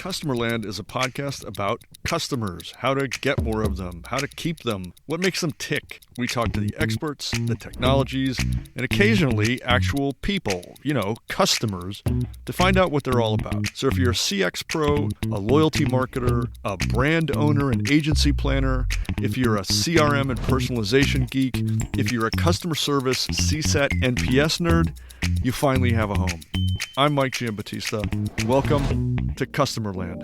Customerland is a podcast about customers, how to get more of them, how to keep them, what makes them tick. We talk to the experts, the technologies, and occasionally actual people, customers, to find out what they're all about. So if you're a CX pro, a loyalty marketer, a brand owner, an agency planner, if you're a CRM and personalization geek, if you're a customer service, CSAT, NPS nerd, you finally have a home. I'm Mike Giambattista. Welcome to Customerland.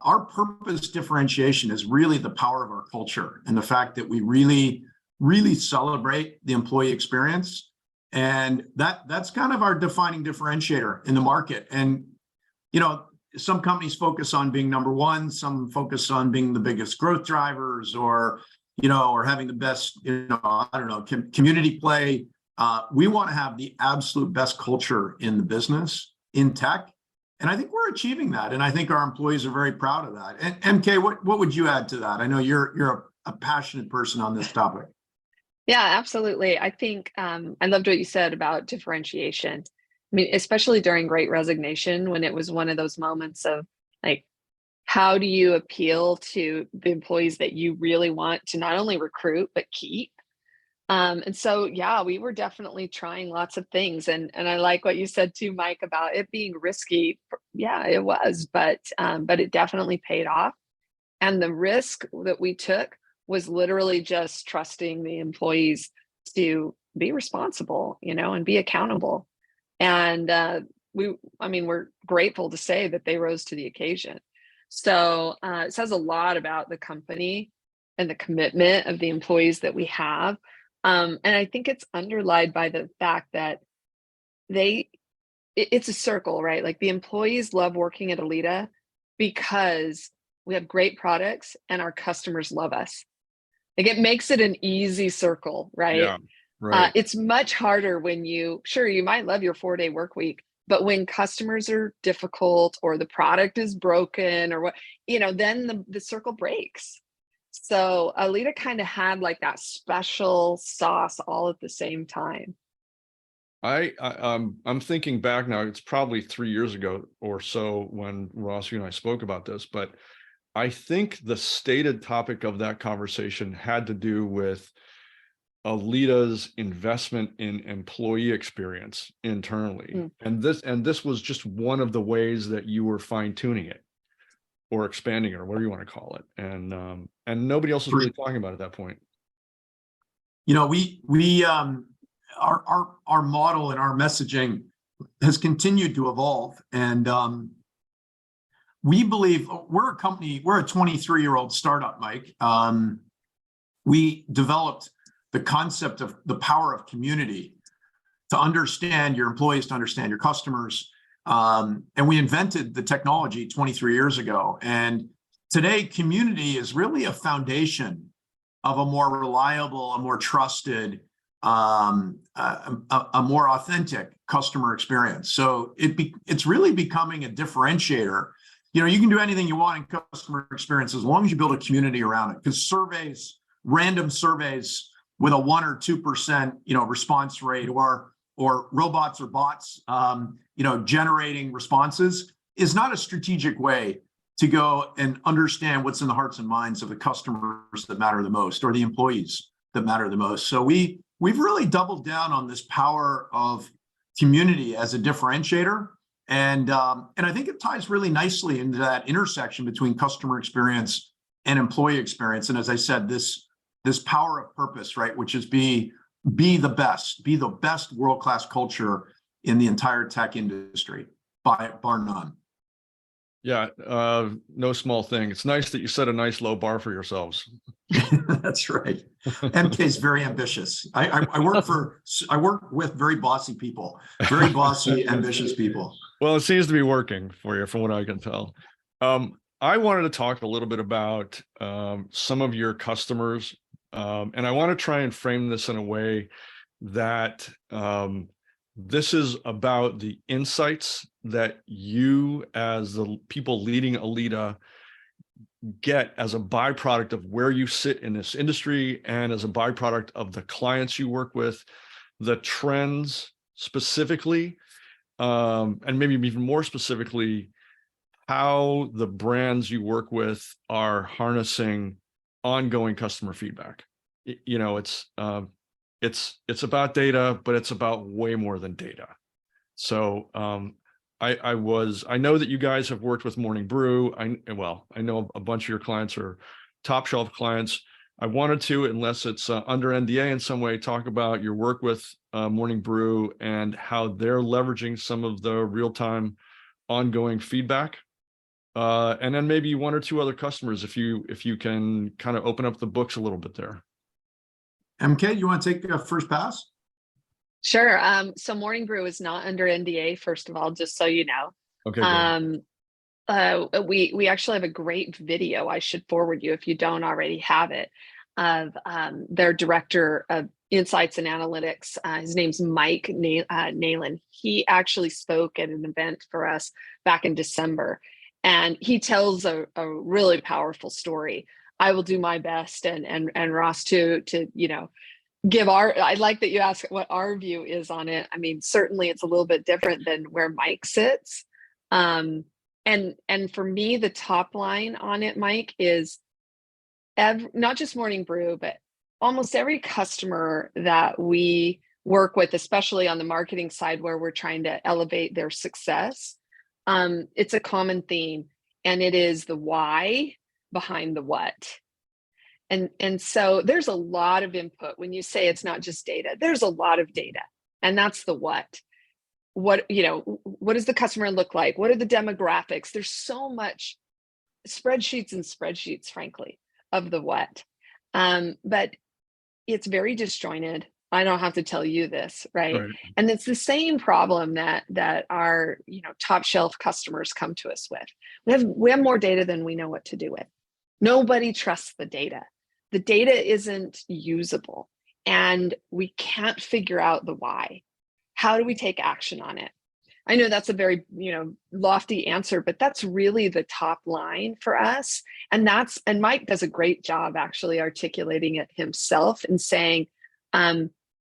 Our purpose differentiation is really the power of our culture and the fact that we really celebrate the employee experience. And that's kind of our defining differentiator in the market. And, some companies focus on being number one, some focus on being the biggest growth drivers or having the best, community play. We want to have the absolute best culture in the business, in tech. And I think we're achieving that. And I think our employees are very proud of that. And MK, what would you add to that? I know you're a passionate person on this topic. Yeah, absolutely. I think I loved what you said about differentiation. I mean, especially during Great Resignation, when it was one of those moments of like, how do you appeal to the employees that you really want to not only recruit, but keep? And so, yeah, we were definitely trying lots of things. And I like what you said too, Mike, about it being risky. Yeah, it was, but it definitely paid off. And the risk that we took was literally just trusting the employees to be responsible, and be accountable. And we're grateful to say that they rose to the occasion. So it says a lot about the company and the commitment of the employees that we have. And I think it's underlined by the fact that it's a circle, right? Like the employees love working at Alida because we have great products and our customers love us. Like it makes it an easy circle, right? Yeah, right. It's much harder when you might love your 4-day work week, but when customers are difficult or the product is broken or what, then the circle breaks. So Alida kind of had like that special sauce all at the same time. I'm thinking back now, it's probably 3 years ago or so when Ross, you and I spoke about this, but I think the stated topic of that conversation had to do with Alida's investment in employee experience internally. And this was just one of the ways that you were fine-tuning it or expanding it or whatever you want to call it. And nobody else was really talking about it at that point. Our model and our messaging has continued to evolve. And we believe we're a 23-year-old startup, Mike. We developed the concept of the power of community to understand your employees, to understand your customers. And we invented the technology 23 years ago. And today, community is really a foundation of a more reliable, a more trusted, a more authentic customer experience. So it's really becoming a differentiator. You can do anything you want in customer experience as long as you build a community around it. Because random surveys with a 1 or 2%, response rate, or robots or bots, generating responses is not a strategic way to go and understand what's in the hearts and minds of the customers that matter the most, or the employees that matter the most. So we've really doubled down on this power of community as a differentiator. And I think it ties really nicely into that intersection between customer experience and employee experience. And as I said, this power of purpose, right, which is be the best world-class culture in the entire tech industry, bar none. Yeah, no small thing. It's nice that you set a nice low bar for yourselves. That's right. MK is very ambitious. I work with very bossy people, very bossy, ambitious people. Well, it seems to be working for you, from what I can tell. I wanted to talk a little bit about some of your customers, and I want to try and frame this in a way that this is about the insights that you, as the people leading Alida, get as a byproduct of where you sit in this industry and as a byproduct of the clients you work with, the trends specifically, and maybe even more specifically, how the brands you work with are harnessing ongoing customer feedback. You know, it's about data, but it's about way more than data. So I know that you guys have worked with Morning Brew. I know a bunch of your clients are top shelf clients. I wanted to, unless it's under NDA in some way, talk about your work with Morning Brew and how they're leveraging some of the real-time ongoing feedback. And then maybe one or two other customers, if you can kind of open up the books a little bit there. MK, you want to take a first pass? Sure. So Morning Brew is not under NDA, first of all, just so you know. Okay. We actually have a great video I should forward you if you don't already have it, of their director of insights and analytics. His name's Mike Nailin. He actually spoke at an event for us back in December, and he tells a really powerful story. I will do my best, and Ross to give I like that you ask what our view is on it. I mean, certainly it's a little bit different than where Mike sits. And for me, the top line on it, Mike, is not just Morning Brew, but almost every customer that we work with, especially on the marketing side where we're trying to elevate their success. It's a common theme, and it is the why behind the what. And so there's a lot of input when you say it's not just data. There's a lot of data, and that's the what. What does the customer look like? What are the demographics? There's so much spreadsheets and spreadsheets, frankly, of the what. But it's very disjointed. I don't have to tell you this, right? And it's the same problem that our top shelf customers come to us with. We have more data than we know what to do with. Nobody trusts the data. The data isn't usable, and we can't figure out the why. How do we take action on it? I know that's a very lofty answer, but that's really the top line for us. And Mike does a great job actually articulating it himself and saying,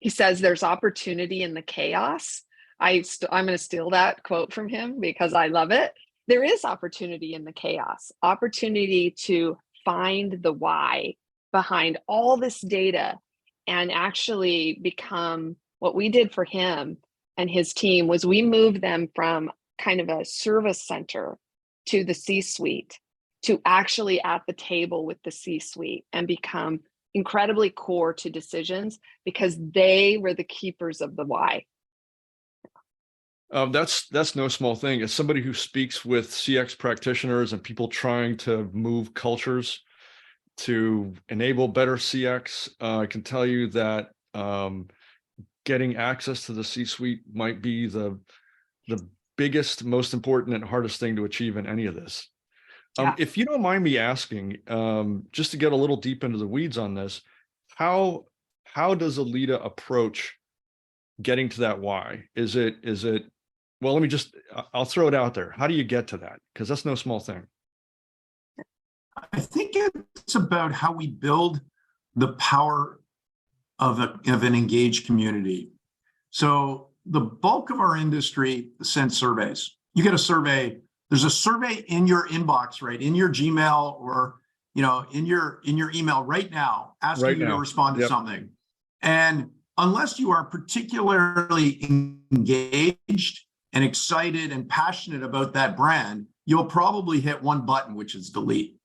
he says there's opportunity in the chaos. I'm going to steal that quote from him because I love it. There is opportunity in the chaos, opportunity to find the why behind all this data and actually become what we did for him and his team was we moved them from kind of a service center to the C-suite to actually at the table with the C-suite and become incredibly core to decisions because they were the keepers of the why. That's no small thing. As somebody who speaks with CX practitioners and people trying to move cultures to enable better CX, I can tell you that getting access to the C-suite might be the biggest, most important, and hardest thing to achieve in any of this. If you don't mind me asking, just to get a little deep into the weeds on this, how does Alida approach getting to that why? Is it well, I'll throw it out there. How do you get to that? Because that's no small thing. I think it's about how we build the power of an engaged community. So the bulk of our industry sends surveys. You get a survey, there's a survey in your inbox, right? In your Gmail or in your email right now, asking you to respond to something. And unless you are particularly engaged and excited and passionate about that brand, you'll probably hit one button, which is delete.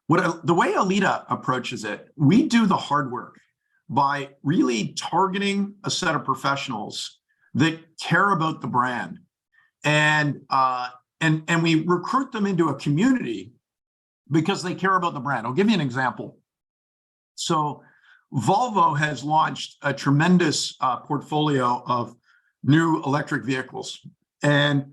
The way Alida approaches it, we do the hard work by really targeting a set of professionals that care about the brand, and we recruit them into a community because they care about the brand. I'll give you an example. So Volvo has launched a tremendous portfolio of new electric vehicles, and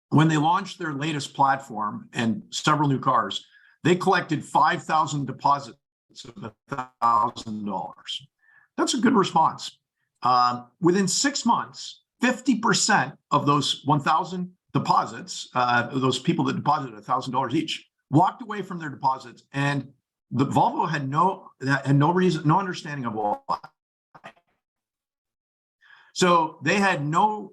when they launched their latest platform and several new cars, they collected 5,000 deposits of $1,000. That's a good response. Within 6 months, 50% of those 1,000 deposits, those people that deposited $1,000 each, walked away from their deposits, and the Volvo had no reason, no understanding of why. So they had no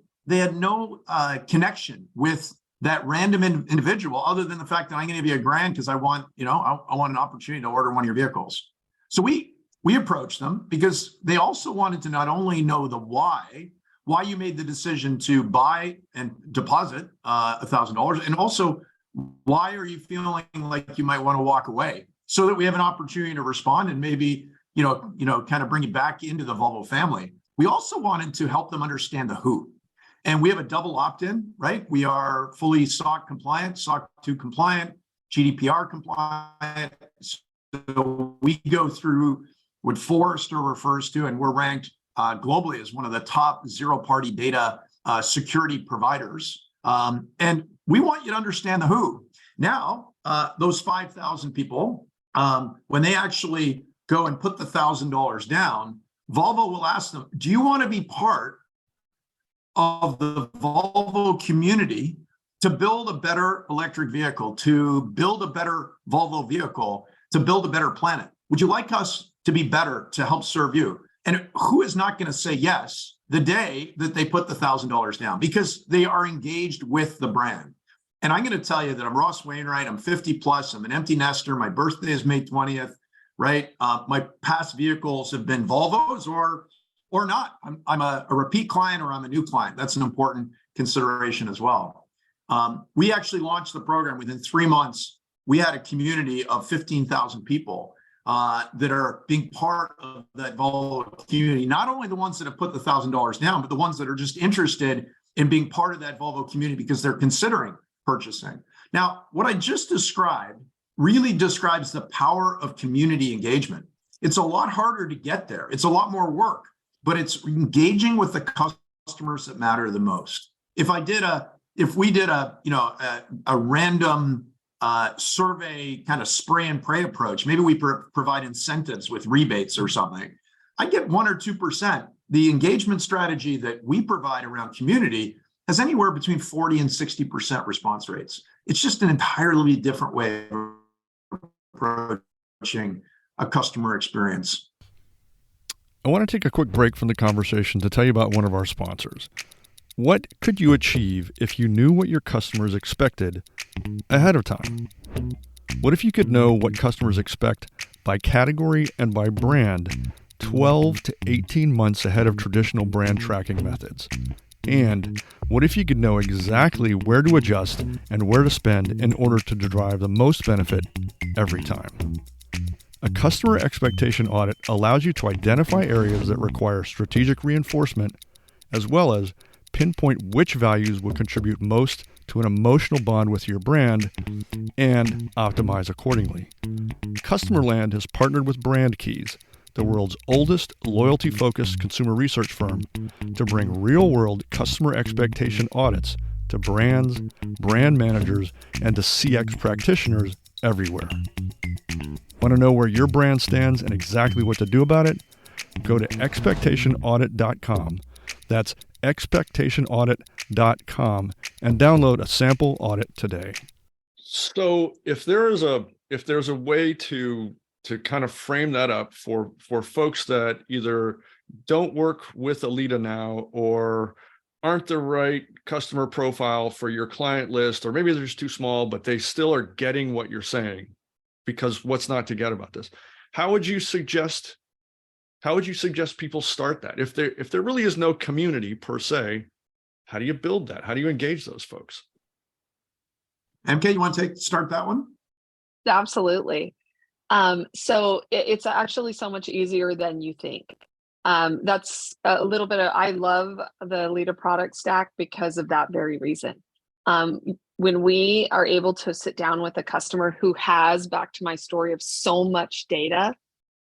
connection with that random individual, other than the fact that I'm going to give you $1,000 because I want an opportunity to order one of your vehicles. So we approached them because they also wanted to not only know the why you made the decision to buy and deposit $1,000, and also why are you feeling like you might want to walk away, so that we have an opportunity to respond and maybe kind of bring it back into the Volvo family. We also wanted to help them understand the who. And we have a double opt-in, right? We are fully SOC compliant, SOC 2 compliant, GDPR compliant. So we go through what Forrester refers to, and we're ranked globally as one of the top zero-party data security providers. And we want you to understand the who. Now, those 5,000 people, when they actually go and put the $1,000 down, Volvo will ask them, do you want to be part of the Volvo community to build a better electric vehicle, to build a better Volvo vehicle, to build a better planet? Would you like us to be better to help serve you? And who is not going to say yes the day that they put the $1,000 down, because they are engaged with the brand? And I'm going to tell you that I'm Ross Wainwright. I'm 50 plus. I'm an empty nester. My birthday is May 20th, right? My past vehicles have been Volvos or not. I'm a repeat client, or I'm a new client. That's an important consideration as well. We actually launched the program within 3 months. We had a community of 15,000 people that are being part of that Volvo community. Not only the ones that have put the $1,000 down, but the ones that are just interested in being part of that Volvo community because they're considering purchasing. Now, what I just described really describes the power of community engagement. It's a lot harder to get there. It's a lot more work, but it's engaging with the customers that matter the most. If we did a random survey kind of spray and pray approach, maybe we provide incentives with rebates or something, I get 1 or 2%. The engagement strategy that we provide around community has anywhere between 40 and 60% response rates. It's just an entirely different way of approaching a customer experience. I want to take a quick break from the conversation to tell you about one of our sponsors. What could you achieve if you knew what your customers expected ahead of time? What if you could know what customers expect by category and by brand 12 to 18 months ahead of traditional brand tracking methods? And what if you could know exactly where to adjust and where to spend in order to derive the most benefit every time? A customer expectation audit allows you to identify areas that require strategic reinforcement, as well as pinpoint which values will contribute most to an emotional bond with your brand, and optimize accordingly. Customerland has partnered with Brand Keys, the world's oldest loyalty-focused consumer research firm, to bring real-world customer expectation audits to brands, brand managers, and to CX practitioners everywhere. Want to know where your brand stands and exactly what to do about it? Go to expectationaudit.com. That's expectationaudit.com and download a sample audit today. So if there's a way to kind of frame that up for folks that either don't work with Alida now or aren't the right customer profile for your client list, or maybe they're just too small, but they still are getting what you're saying, because what's not to get about this? How would you suggest people start that? If there really is no community per se, how do you build that? How do you engage those folks? MK, you want to start that one? Absolutely. So it's actually so much easier than you think. That's a little bit of, I love the Alida product stack because of that very reason. When we are able to sit down with a customer who has, back to my story of so much data,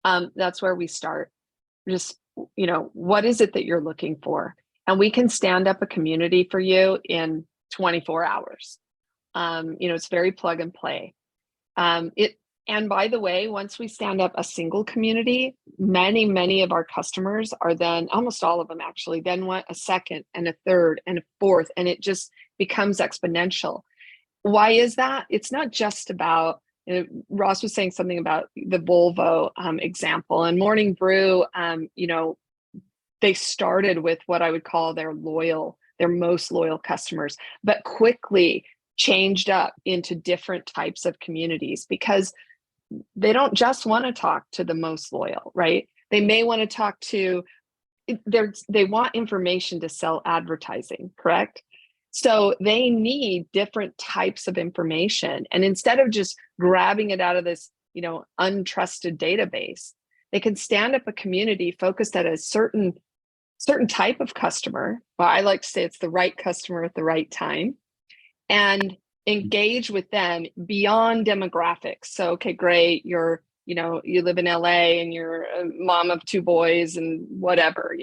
that's where we start. Just, what is it that you're looking for? And we can stand up a community for you in 24 hours. It's very plug and play. And by the way, once we stand up a single community, many of our customers are then, almost all of them actually, then want a second and a third and a fourth, and it just becomes exponential. why is that? It's not just about, Ross was saying something about the Volvo example, and Morning Brew, they started with what I would call their most loyal customers, but quickly changed up into different types of communities because they don't just want to talk to the most loyal, right? They may want to talk to, they want information to sell advertising, correct? So they need different types of information. And instead of just grabbing it out of this, untrusted database, they can stand up a community focused at a certain type of customer. Well, I like to say it's the right customer at the right time, and engage with them beyond demographics. So, okay, great. You live in LA and you're a mom of 2 boys and whatever,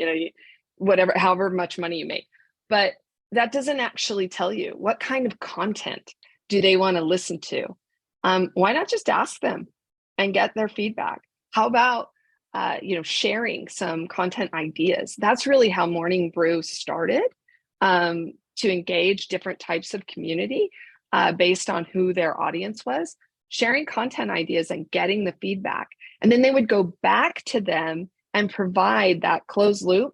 however much money you make. But that doesn't actually tell you what kind of content do they want to listen to. Why not just ask them and get their feedback? How about sharing some content ideas? That's really how Morning Brew started, to engage different types of community based on who their audience was, sharing content ideas and getting the feedback. And then they would go back to them and provide that closed loop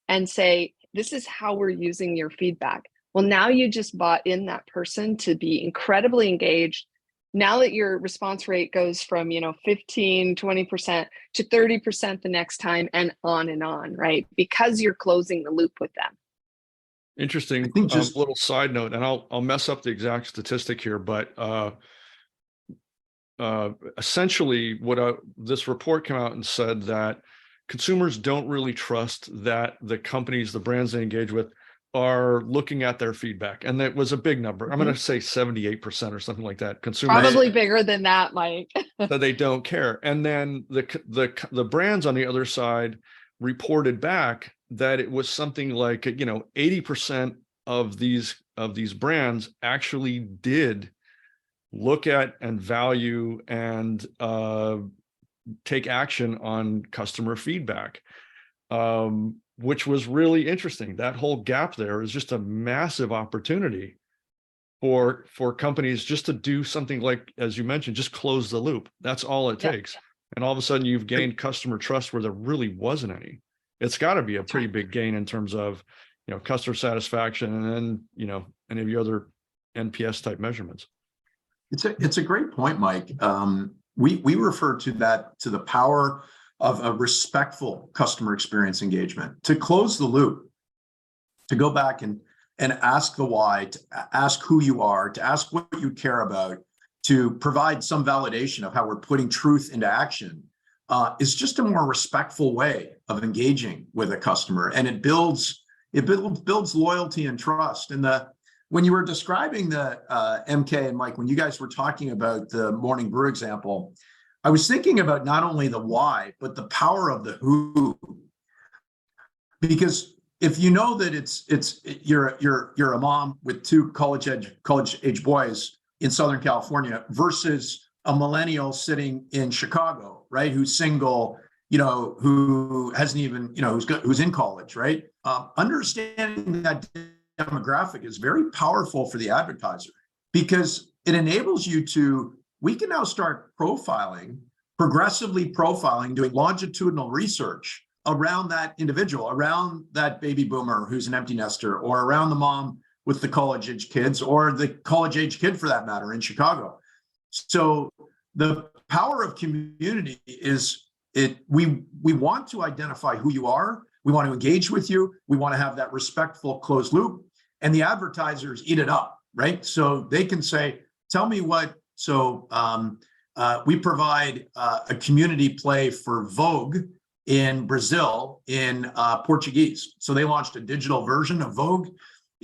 and say, this is how we're using your feedback. Well, now you just bought in that person to be incredibly engaged. Now that your response rate goes from, 15, 20% to 30% the next time, and on, right? Because you're closing the loop with them. Interesting. I think just little side note, and I'll mess up the exact statistic here, but essentially this report came out and said that consumers don't really trust that the companies, the brands they engage with, are looking at their feedback. And that was a big number. I'm going to say 78% or something like that. Consumers probably bigger than that, Mike. that they don't care. And then the brands on the other side reported back that it was something like 80% of these brands actually did look at and value and take action on customer feedback, which was really interesting. That whole gap there is just a massive opportunity for companies just to do something like, as you mentioned, just close the loop. That's all it takes. And all of a sudden you've gained customer trust where there really wasn't any. It's got to be a pretty big gain in terms of, customer satisfaction and then, any of your other NPS type measurements. It's a great point, Mike. We refer to the power of a respectful customer experience engagement, to close the loop, to go back and ask the why, to ask who you are, to ask what you care about, to provide some validation of how we're putting truth into action, is just a more respectful way of engaging with a customer, and it builds loyalty and trust. And when you were describing the MK and Mike, when you guys were talking about the Morning Brew example, I was thinking about not only the why, but the power of the who. Because if you know that you're a mom with 2 college age boys in Southern California versus a millennial sitting in Chicago, right, who's single, who hasn't even, who's in college, right? Understanding that demographic is very powerful for the advertiser, because it enables we can now start progressively profiling, doing longitudinal research around that individual, around that baby boomer who's an empty nester, or around the mom with the college age kids, or the college age kid for that matter in Chicago. So the power of community is we want to identify who you are. We want to engage with you. We want to have that respectful closed loop, and the advertisers eat it up, right? So they can say, tell me what, we provide a community play for Vogue in Brazil in Portuguese. So they launched a digital version of Vogue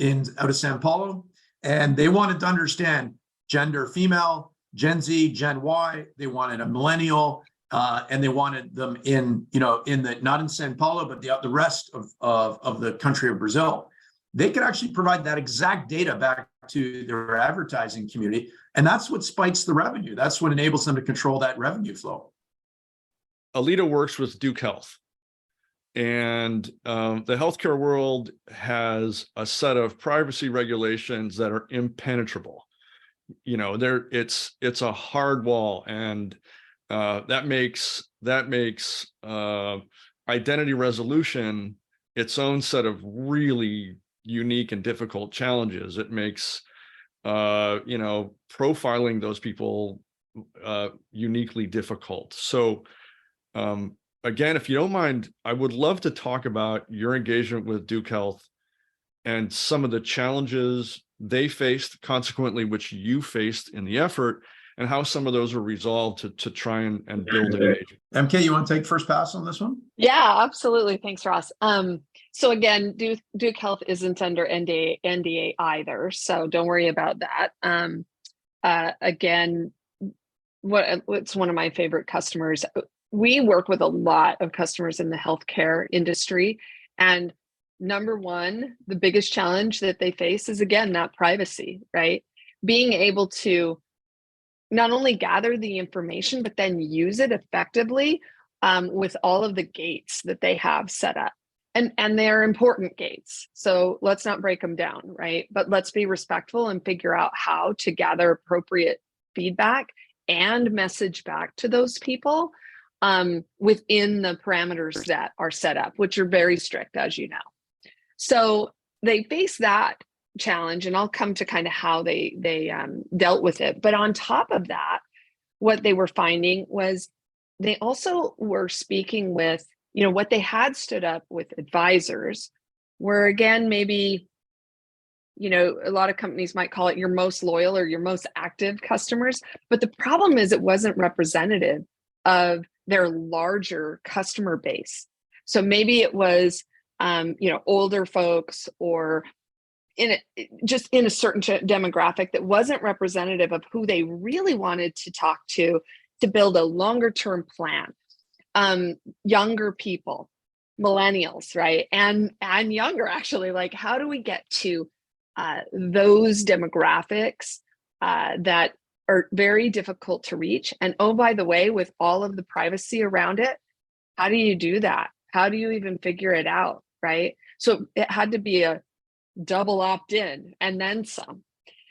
out of Sao Paulo, and they wanted to understand gender female, Gen Z, Gen Y. They wanted a millennial, and they wanted them not in Sao Paulo, but the rest of the country of Brazil. They could actually provide that exact data back to their advertising community, and that's what spikes the revenue. That's what enables them to control that revenue flow. Alida works with Duke Health, and the healthcare world has a set of privacy regulations that are impenetrable. it's a hard wall, and that makes identity resolution its own set of really unique and difficult challenges. It makes profiling those people uniquely difficult. So again, if you don't mind, I would love to talk about your engagement with Duke Health and some of the challenges they faced, consequently, which you faced in the effort, and how some of those were resolved to try and build engagement. MK, you want to take first pass on this one? Yeah, absolutely. Thanks, Ross. So again, Duke Health isn't under NDA either, so don't worry about that. Again, what's one of my favorite customers. We work with a lot of customers in the healthcare industry, and number one, the biggest challenge that they face is, again, that privacy, right? Being able to not only gather the information, but then use it effectively with all of the gates that they have set up. And they're important gates. So let's not break them down, right? But let's be respectful and figure out how to gather appropriate feedback and message back to those people within the parameters that are set up, which are very strict, as you know. So they face that challenge, and I'll come to kind of how they dealt with it. But on top of that, what they were finding was they also were speaking with, what they had stood up with advisors were, again, maybe, a lot of companies might call it your most loyal or your most active customers. But the problem is it wasn't representative of their larger customer base. So maybe it was, older folks, or just in a certain demographic that wasn't representative of who they really wanted to talk to build a longer term plan. Younger people, millennials, right? And younger, actually, like, how do we get to those demographics that are very difficult to reach? And oh, by the way, with all of the privacy around it, how do you do that? How do you even figure it out, right? So it had to be a double opt-in and then some.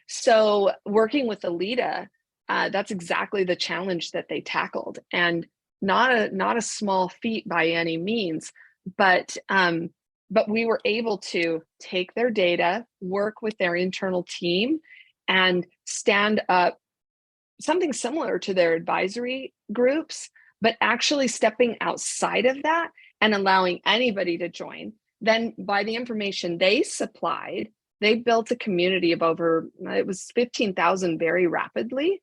So working with Alida, that's exactly the challenge that they tackled, and not a small feat by any means, but we were able to take their data, work with their internal team, and stand up something similar to their advisory groups, but actually stepping outside of that and allowing anybody to join. Then by the information they supplied, they built a community of it was 15,000 very rapidly,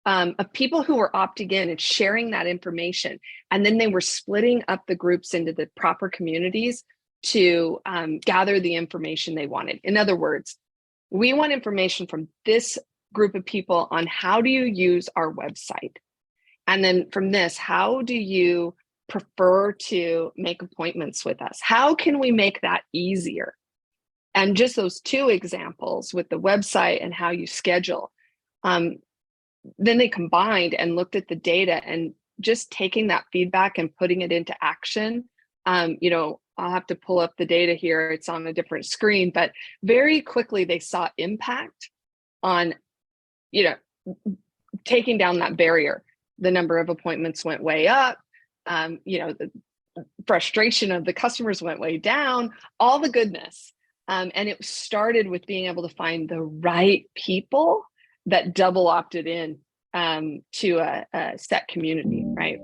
of people who were opting in and sharing that information. And then they were splitting up the groups into the proper communities to gather the information they wanted. In other words, we want information from this group of people on how do you use our website? And then from this, how do you prefer to make appointments with us? How can we make that easier? And just those two examples with the website and how you schedule, then they combined and looked at the data and just taking that feedback and putting it into action. I'll have to pull up the data here. It's on a different screen, but very quickly they saw impact on, taking down that barrier. The number of appointments went way up. The frustration of the customers went way down, all the goodness. And it started with being able to find the right people that double opted in to a set community, right?